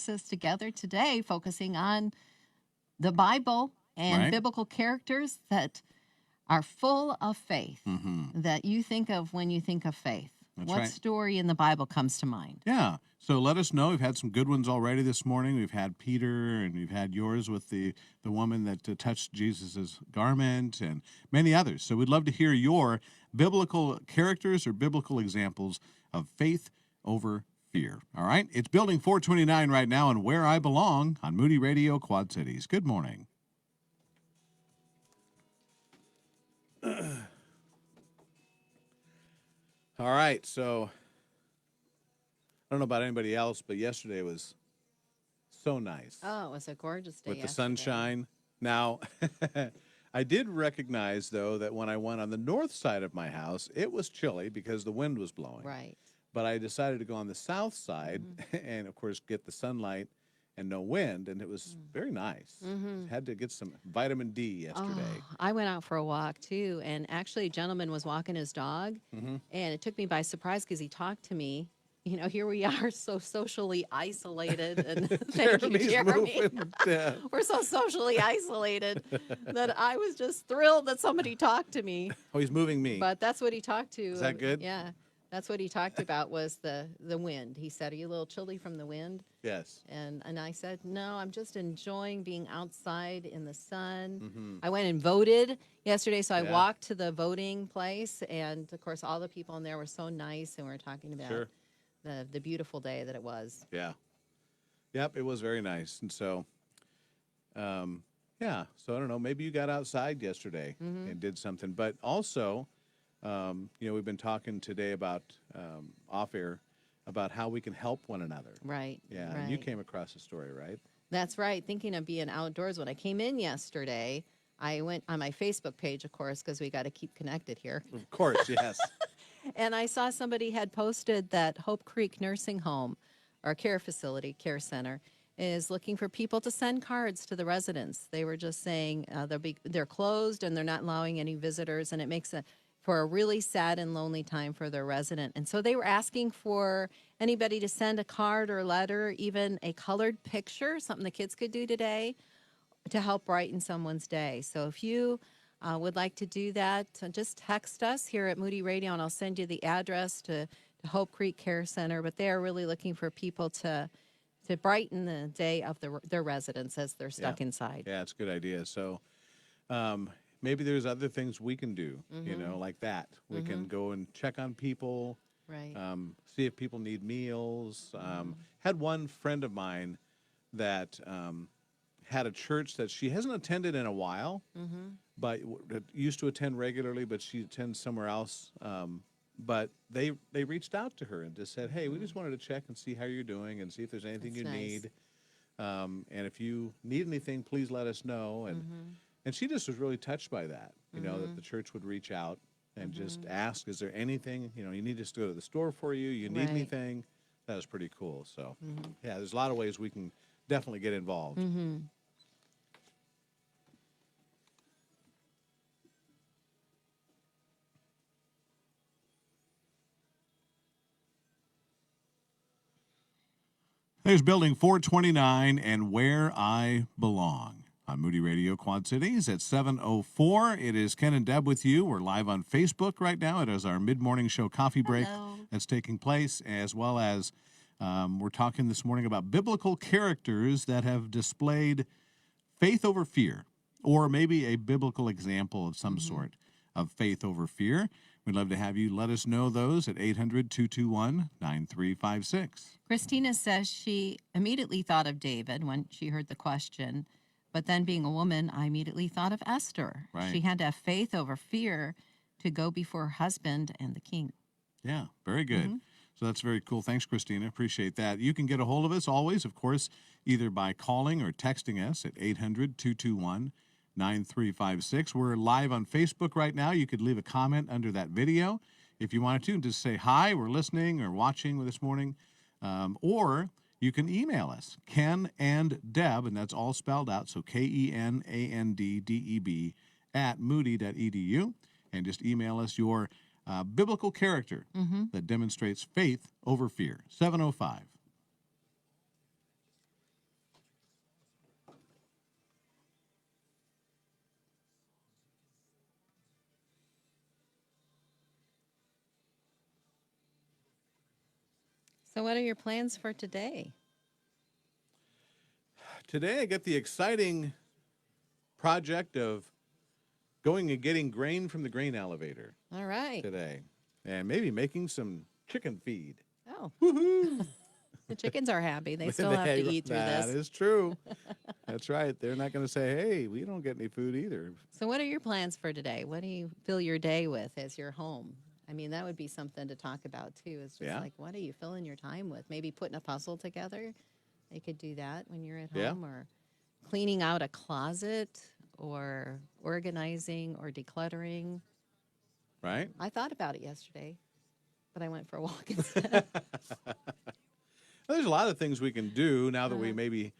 us together today, focusing on the Bible and Right. biblical characters that are full of faith that you think of when you think of faith. That's What right. story in the Bible comes to mind? Yeah. So let us know. We've had some good ones already this morning. We've had Peter, and we've had yours with the woman that touched Jesus's garment, and many others. So we'd love to hear your biblical characters or biblical examples of faith over fear. All right. It's Building 429 right now, and Where I Belong on Moody Radio Quad Cities. Good morning. All right. So I don't know about anybody else, but yesterday was so nice. Oh, it was a gorgeous day with the yesterday. sunshine. Now, I did recognize, though, that when I went on the north side of my house, it was chilly because the wind was blowing. Right. But I decided to go on the south side and, of course, get the sunlight and no wind, and it was very nice. Had to get some vitamin D yesterday. Oh, I went out for a walk too, and actually, a gentleman was walking his dog, and it took me by surprise because he talked to me. You know, here we are, so socially isolated, and thank you, Jeremy's Jeremy. moving. We're so socially isolated that I was just thrilled that somebody talked to me. Oh, he's moving me. But that's what he talked to. Is that good? Yeah, that's what he talked about was the wind. He said, "Are you a little chilly from the wind?" Yes. And I said, "No, I'm just enjoying being outside in the sun." I went and voted yesterday, so I Yeah. walked to the voting place, and of course, all the people in there were so nice, and we were talking about Sure. the beautiful day that it was. Yeah. Yep, it was very nice. And so, yeah, so I don't know, maybe you got outside yesterday and did something. But also, we've been talking today about off air about how we can help one another. Right. Yeah, Right. and you came across a story, right? That's right. Thinking of being outdoors. When I came in yesterday, I went on my Facebook page, of course, because we got to keep connected here. Of course, yes. And I saw somebody had posted that Hope Creek Nursing Home or care center, is looking for people to send cards to the residents. They were just saying they're closed and they're not allowing any visitors, and it makes for a really sad and lonely time for their resident. And so they were asking for anybody to send a card or letter, even a colored picture, something the kids could do today to help brighten someone's day. So if you would like to do that, just text us here at Moody Radio, and I'll send you the address to Hope Creek Care Center. But they are really looking for people to brighten the day of their residents as they're stuck inside. Yeah, it's a good idea. So maybe there's other things we can do, like that. We can go and check on people, Right. See if people need meals. Had one friend of mine that had a church that she hasn't attended in a while, but used to attend regularly, but she attends somewhere else. But they reached out to her and just said, "Hey, we just wanted to check and see how you're doing and see if there's anything That's you nice. need. And if you need anything, please let us know." And she just was really touched by that, that the church would reach out and just ask, "Is there anything, you need us to go to the store for you? You need Right. anything?" That was pretty cool. So, yeah, there's a lot of ways we can definitely get involved. There's Building 429 and Where I Belong on Moody Radio Quad Cities at 7:04. It is Ken and Deb with you. We're live on Facebook right now. It is our mid-morning show coffee break Hello. that's taking place, as well as we're talking this morning about biblical characters that have displayed faith over fear, or maybe a biblical example of some sort of faith over fear. We'd love to have you let us know those at 800-221-9356. Christina says she immediately thought of David when she heard the question, but then being a woman, I immediately thought of Esther. Right. She had to have faith over fear to go before her husband and the king. Yeah, very good. So that's very cool. Thanks, Christina. Appreciate that. You can get a hold of us always, of course, either by calling or texting us at 800-221-9356. We're live on Facebook right now. You could leave a comment under that video if you wanted to, and just say hi, we're listening or watching this morning. Or you can email us, Ken and Deb, and that's all spelled out, so KENANDDEB at moody.edu, and just email us your biblical character that demonstrates faith over fear. 7:05. So, what are your plans for today? Today I get the exciting project of going and getting grain from the grain elevator All right. today, and maybe making some chicken feed. Oh, Woohoo! the chickens are happy. They still have to eat through That this. is true. That's right. They're not going to say, "Hey, we don't get any food either." So, what are your plans for today? What do you fill your day with as you're home? I mean, that would be something to talk about too. Is just Yeah. like, what are you filling your time with? Maybe putting a puzzle together. They could do that when you're at Yeah. home, or cleaning out a closet, or organizing or decluttering. Right? I thought about it yesterday, but I went for a walk instead. There's a lot of things we can do now that we Uh-huh. maybe,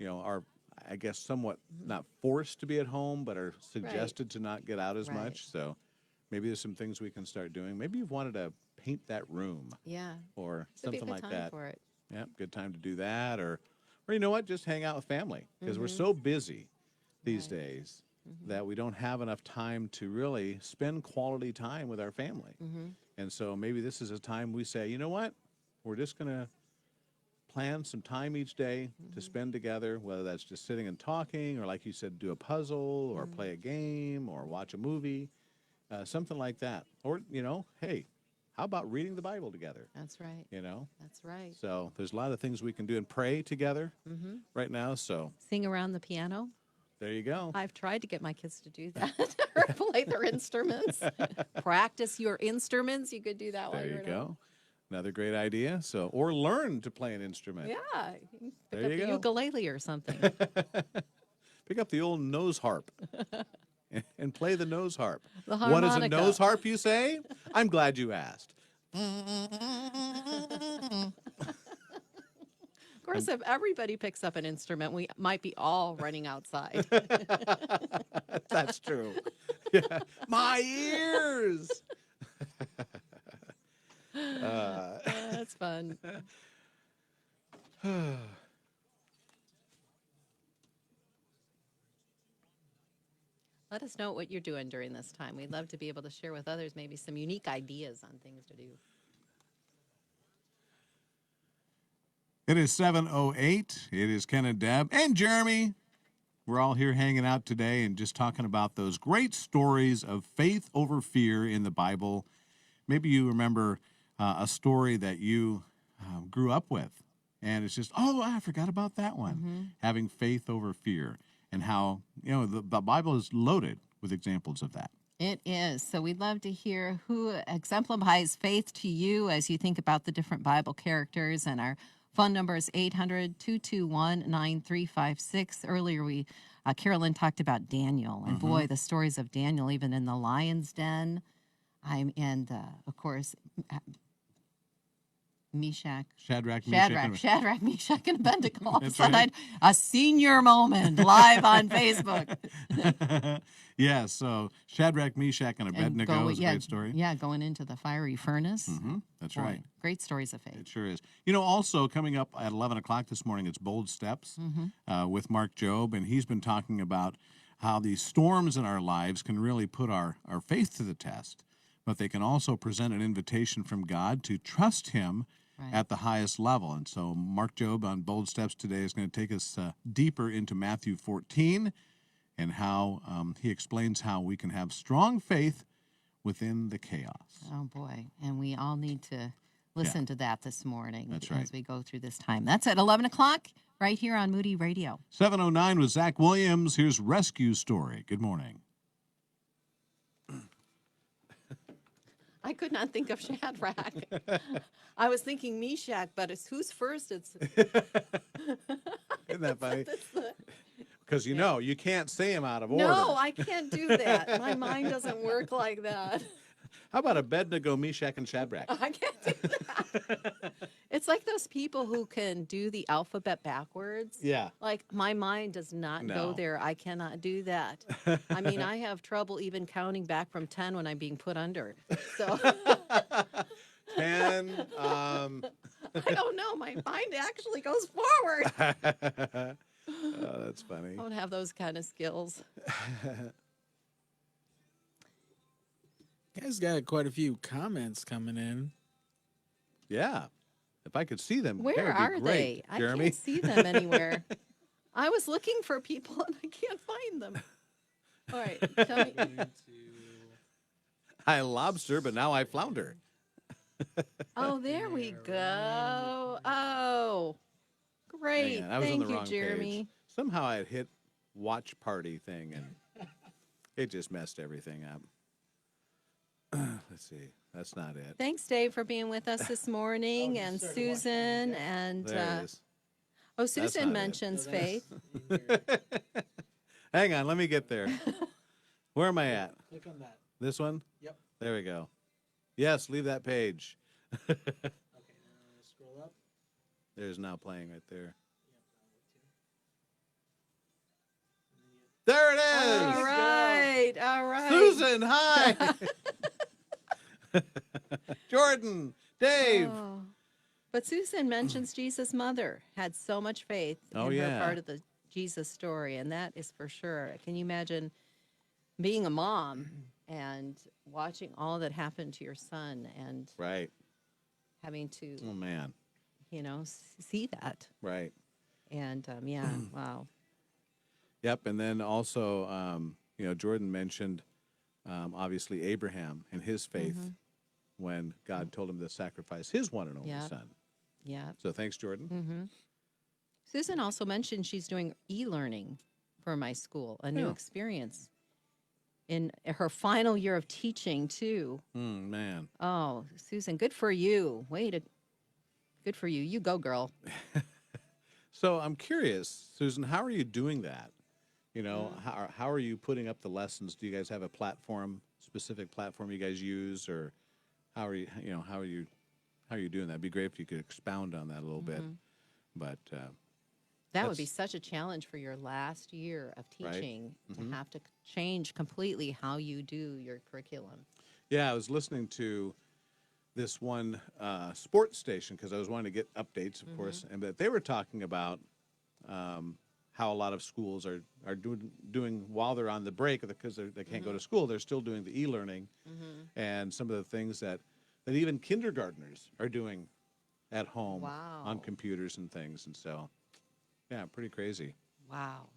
are, I guess, somewhat not forced to be at home, but are suggested to not get out as Right. much. So maybe there's some things we can start doing. Maybe you've wanted to paint that room Yeah, or it'd be a something good like time that. for it. Yeah, good time to do that. Or you know what? Just hang out with family because we're Mhm. so busy these Right. days Mhm. that we don't have enough time to really spend quality time with our family. Mhm. And so maybe this is a time we say, you know what? We're just going to plan some time each day to Mhm. spend together, whether that's just sitting and talking, or like you said, do a puzzle, or play a game, or watch a movie, something like that. Or, hey, how about reading the Bible together? That's right. That's right. So there's a lot of things we can do and pray together Mm-hmm. right now. So Sing around the piano. there you go. I've tried to get my kids to do that or play their instruments. Practice your instruments. You could do that while There you're you at home. go. Another great idea. So, or learn to play an instrument. Yeah. You can pick There up you the go. ukulele or something. Pick up the old nose harp and play the nose harp. The What is a harmonica. nose harp, you say? I'm glad you asked. Of course, if everybody picks up an instrument, we might be all running outside. That's true. Yeah. My ears. That's fun. Let us know what you're doing during this time. We'd love to be able to share with others maybe some unique ideas on things to do. It is 7:08. It is Ken and Deb and Jeremy. We're all here hanging out today and just talking about those great stories of faith over fear in the Bible. Maybe you remember a story that you grew up with, and it's just, oh, I forgot about that one. Mm-hmm. Having faith over fear, and how the Bible is loaded with examples of that. It is. So we'd love to hear who exemplifies faith to you as you think about the different Bible characters. And our phone number is 800-221-9356. Earlier, Carolyn talked about Daniel. And boy, the stories of Daniel, even in the lion's den. Of course, Shadrach, Meshach, and Abednego. All of a That's sudden, right. a senior moment live on Facebook. Yeah, so Shadrach, Meshach, and Abednego is a great story. Yeah, going into the fiery furnace. That's Boy, right. Great stories of faith. It sure is. Also coming up at 11 o'clock this morning, it's Bold Steps with Mark Jobe, and he's been talking about how these storms in our lives can really put our faith to the test, but they can also present an invitation from God to trust him at the highest level. And so Mark Jobe on Bold Steps today is going to take us deeper into Matthew 14 and how he explains how we can have strong faith within the chaos. Oh, boy. And we all need to listen to that this morning That's right. as we go through this time. That's at 11 o'clock right here on Moody Radio. 7:09 with Zach Williams. Here's Rescue Story. Good morning. I could not think of Shadrach. I was thinking Meshach, but it's who's first? It's Isn't that funny? it's the, Because you can't say them out of order. no, I can't do that. My mind doesn't work like that. How about Abednego, Meshach, and Shadrach? I can't do that. It's like those people who can do the alphabet backwards. Yeah. Like, my mind does not No. go there. I cannot do that. I mean, I have trouble even counting back from 10 when I'm being put under. So 10. I don't know. My mind actually goes forward. Oh, that's funny. I don't have those kind of skills. You guys got quite a few comments coming in. Yeah. If I could see them, that Where would be are great, they? Jeremy. I can't see them anywhere. I was looking for people and I can't find them. All right, tell me. I lobster, but now I flounder. Oh, there we go. Oh, great. Hang on, I was on Thank the you, wrong Jeremy. page. Somehow I had hit watch party thing, and it just messed everything up. Let's see. That's not it. Thanks, Dave, for being with us this morning, Oh, and just started watching Susan, it. and There it is. oh, not Susan it. mentions No, that's faith. in your- Hang on, let me get there. Where am I at? Click on that. This one? Yep. There we go. Yes, leave that page. Okay, now scroll up. There's now playing right there. Yep, There it is. All right, all right. Susan, hi. Jordan, Dave. Oh. But Susan mentions Jesus' mother had so much faith Oh, in yeah. her part of the Jesus story, and that is for sure. Can you imagine being a mom and watching all that happened to your son and Right. having to, Oh, man. see that? Right. And yeah, wow. Yep. And then also, Jordan mentioned obviously Abraham and his faith when God told him to sacrifice his one and only Yep. son. Yeah. So thanks, Jordan. Susan also mentioned she's doing e-learning for my school, a new Yeah. experience in her final year of teaching too. Man. Oh, Susan, good for you. Good for you. You go, girl. So I'm curious, Susan, how are you doing that? How are you putting up the lessons? Do you guys have a specific platform you guys use, or how are you doing that? It'd be great if you could expound on that a little bit. But That would be That's- such a challenge for your last year of Right. teaching to have to change completely how you do your curriculum. yeah, I was listening to this one sports station because I was wanting to get updates, of course, and but they were talking about how a lot of schools are doing while they're on the break because they can't go to school. They're still doing the e-learning, and some of the things that even kindergartners are doing at home on Wow. computers and things. And so, yeah, pretty crazy. Wow.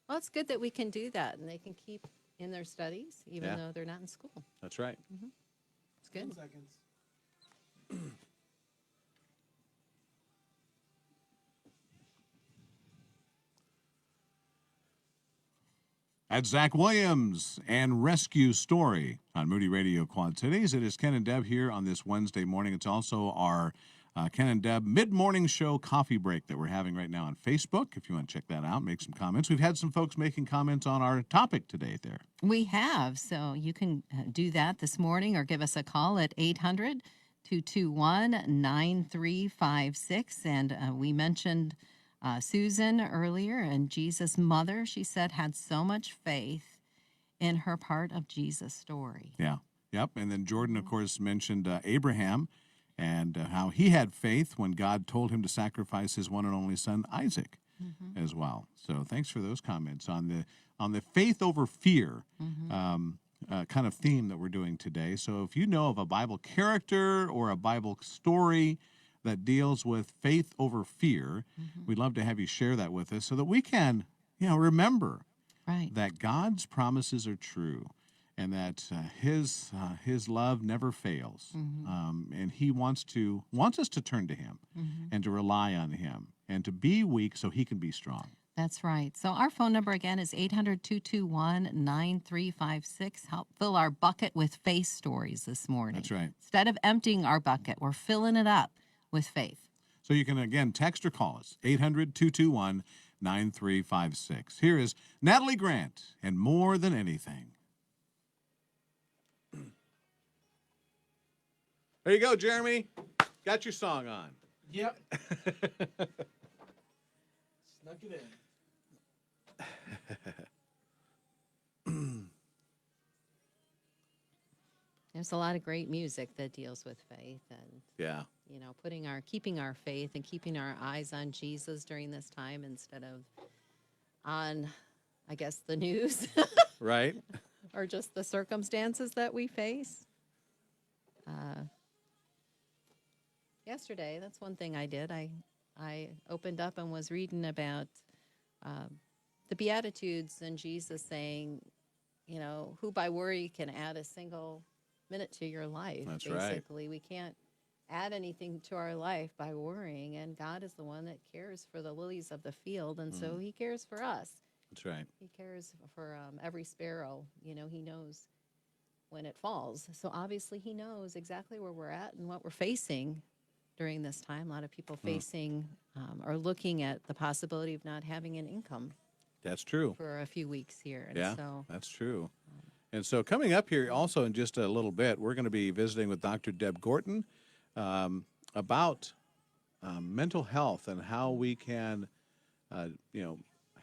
Well, it's good that we can do that and they can keep in their studies even Yeah. though they're not in school. That's right. It's good. 10 seconds. At Zach Williams and Rescue Story on Moody Radio Quad Cities. It is Ken and Deb here on this Wednesday morning. It's also our Ken and Deb mid-morning show coffee break that we're having right now on Facebook. If you want to check that out, make some comments. We've had some folks making comments on our topic today there. We have, so you can do that this morning or give us a call at 800-221-9356. And we mentioned Susan earlier, and Jesus' mother, she said, had so much faith in her part of Jesus' story. Yeah. Yep. And then Jordan, of course, mentioned Abraham and how he had faith when God told him to sacrifice his one and only son, Isaac, as well. So thanks for those comments on the faith over fear kind of theme that we're doing today. So if you know of a Bible character or a Bible story that deals with faith over fear, we'd love to have you share that with us so that we can, remember Right. that God's promises are true, and that His love never fails, and He wants us to turn to Him and to rely on Him and to be weak so He can be strong. That's right. So our phone number again is 800-221-9356. Help fill our bucket with faith stories this morning. That's right. Instead of emptying our bucket, we're filling it up with faith. So you can again text or call us 800-221-9356. Here is Natalie Grant and More Than Anything. There you go, Jeremy. Got your song on. Yep. Snuck it in. There's a lot of great music that deals with faith and, Yeah. keeping our faith and keeping our eyes on Jesus during this time instead of on, I guess, the news Right? or just the circumstances that we face. yesterday, that's one thing I did. I opened up and was reading about the Beatitudes and Jesus saying, you know, who by worry can add a single minute to your life. That's right. Basically, we can't add anything to our life by worrying, and God is the one that cares for the lilies of the field, and so He cares for us. That's right. He cares for every sparrow. You know, He knows when it falls. So obviously, He knows exactly where we're at and what we're facing during this time. A lot of people facing or looking at the possibility of not having an income That's true. for a few weeks here. And Yeah, so that's true. And so coming up here also in just a little bit, we're going to be visiting with Dr. Deb Gorton about mental health and how we can,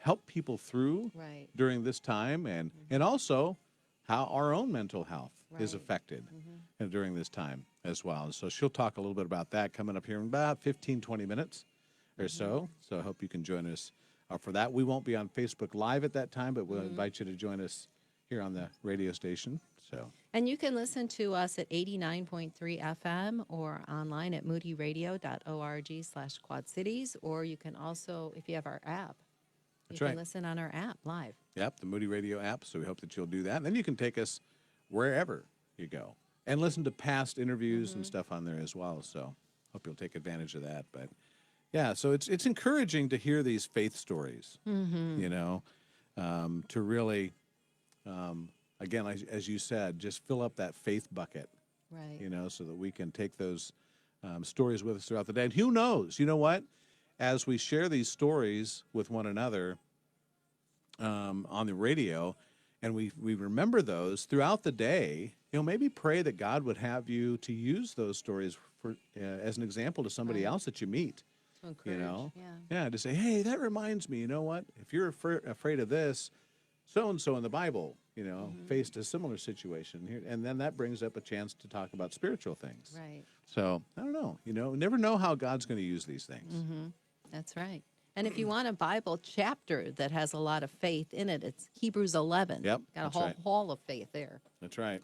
help people through right. during this time, and also how our own mental health is Right. affected during this time as well. And so she'll talk a little bit about that coming up here in about 15, 20 minutes or so. So I hope you can join us for that. We won't be on Facebook Live at that time, but we'll invite you to join us here on the radio station. So And you can listen to us at 89.3 FM or online at moodyradio.org/Quad Cities, or you can also, if you have our app, That's you right. can listen on our app live. Yep, the Moody Radio app. So we hope that you'll do that. And then you can take us wherever you go and listen to past interviews and stuff on there as well. So hope you'll take advantage of that. But yeah, so it's encouraging to hear these faith stories, to really, again, as you said, just fill up that faith bucket, Right. so that we can take those stories with us throughout the day. And who knows, you know what? As we share these stories with one another, on the radio, and we remember those throughout the day, maybe pray that God would have you to use those stories for as an example to somebody Right. else that you meet. To encourage. Yeah, to say, hey, that reminds me. You know what? If you're afraid of this, so and so in the Bible, faced a similar situation here, and then that brings up a chance to talk about spiritual things. Right. So I don't know. Never know how God's going to use these things. That's right. And if you want a Bible chapter that has a lot of faith in it, it's Hebrews 11. Yep, Got a that's whole right. hall of faith there. That's right.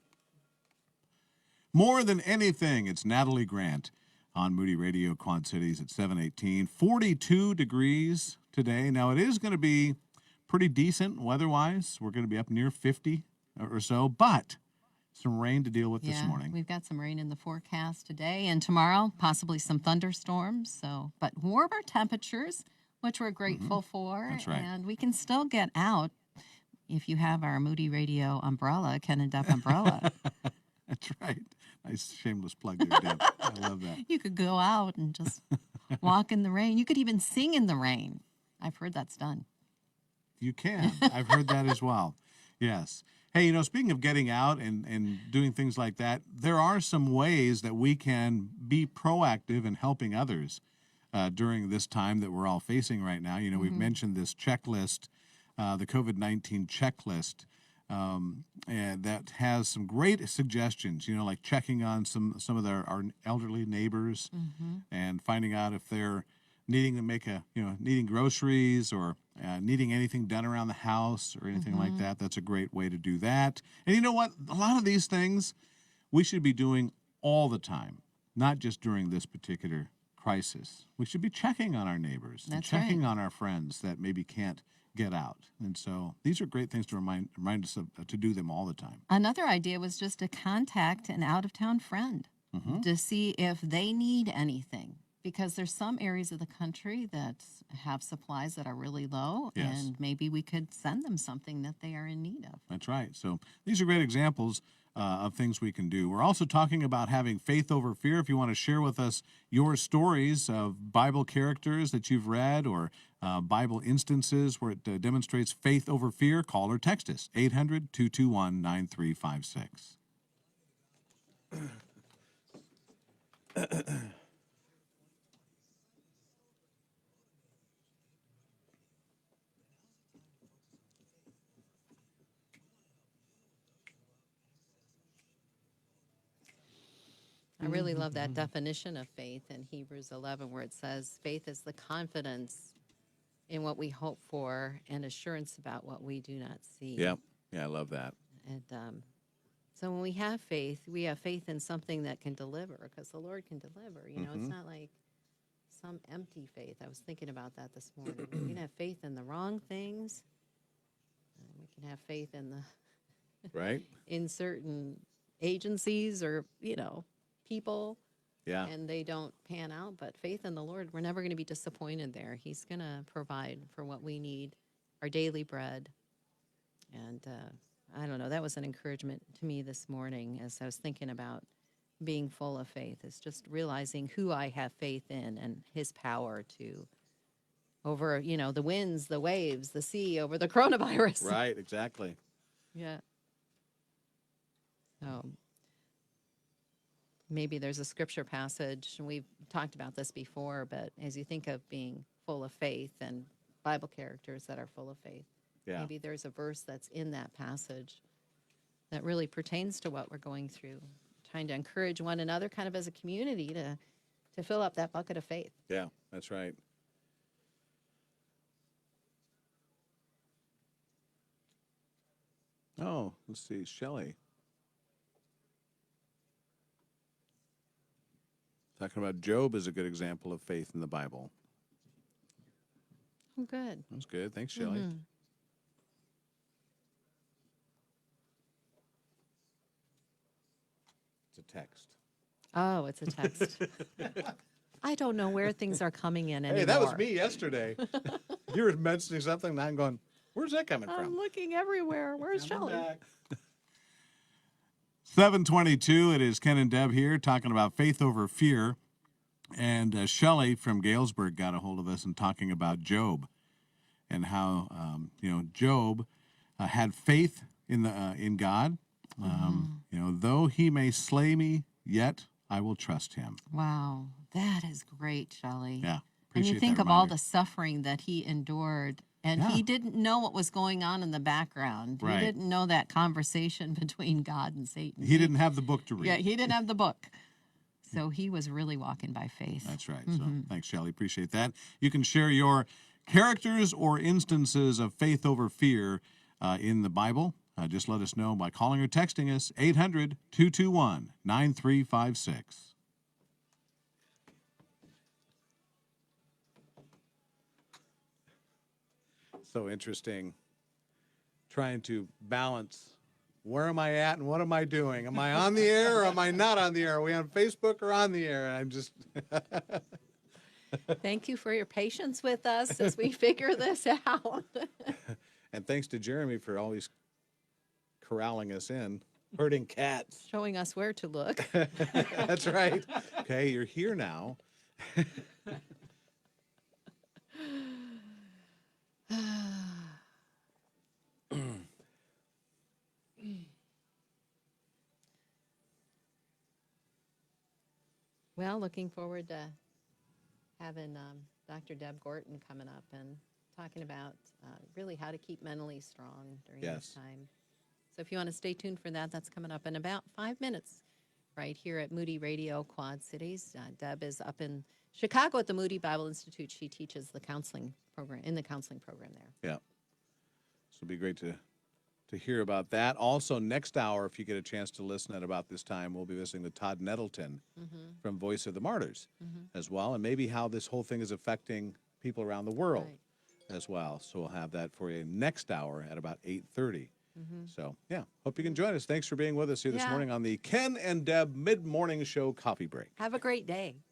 More than anything, it's Natalie Grant on Moody Radio Quad Cities at 718. 42 degrees today. Now, it is going to be pretty decent weather-wise. We're going to be up near 50 or so, but some rain to deal with this morning. We've got some rain in the forecast today and tomorrow, possibly some thunderstorms. So, but warmer temperatures, which we're grateful for. That's right. And we can still get out if you have our Moody Radio umbrella, Ken and Deb umbrella. That's right. Nice shameless plug there, Deb. I love that. You could go out and just walk in the rain. You could even sing in the rain. I've heard that's done. You can. I've heard that as well. Yes. Hey, speaking of getting out and doing things like that, there are some ways that we can be proactive in helping others during this time that we're all facing right now. We've mentioned this checklist, the COVID-19 checklist, and that has some great suggestions, like checking on some of our elderly neighbors and finding out if they're needing to make needing groceries or needing anything done around the house or anything like that. That's a great way to do that. And you know what? A lot of these things we should be doing all the time, not just during this particular crisis. We should be checking on our neighbors and That's checking right. on our friends that maybe can't get out. And so these are great things to remind us of, to do them all the time. Another idea was just to contact an out-of-town friend to see if they need anything. Because there's some areas of the country that have supplies that are really low, Yes. and maybe we could send them something that they are in need of. That's right. So these are great examples of things we can do. We're also talking about having faith over fear. If you want to share with us your stories of Bible characters that you've read or Bible instances where it demonstrates faith over fear, call or text us, 800-221-9356. I really love that definition of faith in Hebrews 11, where it says faith is the confidence in what we hope for and assurance about what we do not see. Yep. Yeah, I love that. And So when we have faith in something that can deliver, because the Lord can deliver. You know, it's not like some empty faith. I was thinking about that this morning. We can have faith in the wrong things. And we can have faith in Right? in certain agencies or, you know, people, Yeah. and they don't pan out. But faith in the Lord, we're never going to be disappointed there. He's going to provide for what we need, our daily bread. And I don't know, that was an encouragement to me this morning as I was thinking about being full of faith, is just realizing who I have faith in and his power to over, you know, the winds, the waves, the sea, over the coronavirus. Right, exactly. Yeah. So maybe there's a scripture passage, and we've talked about this before, but as you think of being full of faith and Bible characters that are full of faith, Yeah. maybe there's a verse that's in that passage that really pertains to what we're going through, trying to encourage one another kind of as a community to fill up that bucket of faith. Yeah, that's right. Oh, let's see, Shelley. Talking about Job is a good example of faith in the Bible. Oh, good. That's good. Thanks, Shelley. It's a text. Oh, it's a text. I don't know where things are coming in anymore. Hey, that was me yesterday. You were mentioning something, and I'm going, where's that coming I'm from? looking everywhere. Where's Shelley? 7:22. It is Ken and Deb here talking about faith over fear. And Shelley from Galesburg got a hold of us and talking about Job and how, Job had faith in God. Though he may slay me, yet I will trust him. Wow, that is great, Shelley. Yeah. And you Appreciate think that of all reminder. the suffering that he endured, and Yeah. he didn't know what was going on in the background. Right. He didn't know that conversation between God and Satan. He didn't have the book to read. Yeah, he didn't have the book. So he was really walking by faith. That's right. So thanks, Shelley. Appreciate that. You can share your characters or instances of faith over fear in the Bible. Just let us know by calling or texting us, 800-221-9356. So interesting. Trying to balance, where am I at and what am I doing? Am I on the air or am I not on the air? Are we on Facebook or on the air? I'm just... Thank you for your patience with us as we figure this out. And thanks to Jeremy for always corralling us in. Herding cats. Showing us where to look. That's right. Okay, you're here now. Well, looking forward to having Dr. Deb Gorton coming up and talking about really how to keep mentally strong during Yes. this time. So if you want to stay tuned for that, that's coming up in about 5 minutes right here at Moody Radio Quad Cities. Deb is up in Chicago at the Moody Bible Institute. She teaches the counseling program, in the counseling program there. Yeah. So it'll be great to hear about that. Also, next hour, if you get a chance to listen at about this time, we'll be visiting with Todd Nettleton from Voice of the Martyrs as well, and maybe how this whole thing is affecting people around the world Right. as well. So we'll have that for you next hour at about 8:30. So, yeah, hope you can join us. Thanks for being with us here this Yeah. morning on the Ken and Deb Mid-Morning Show Coffee Break. Have a great day.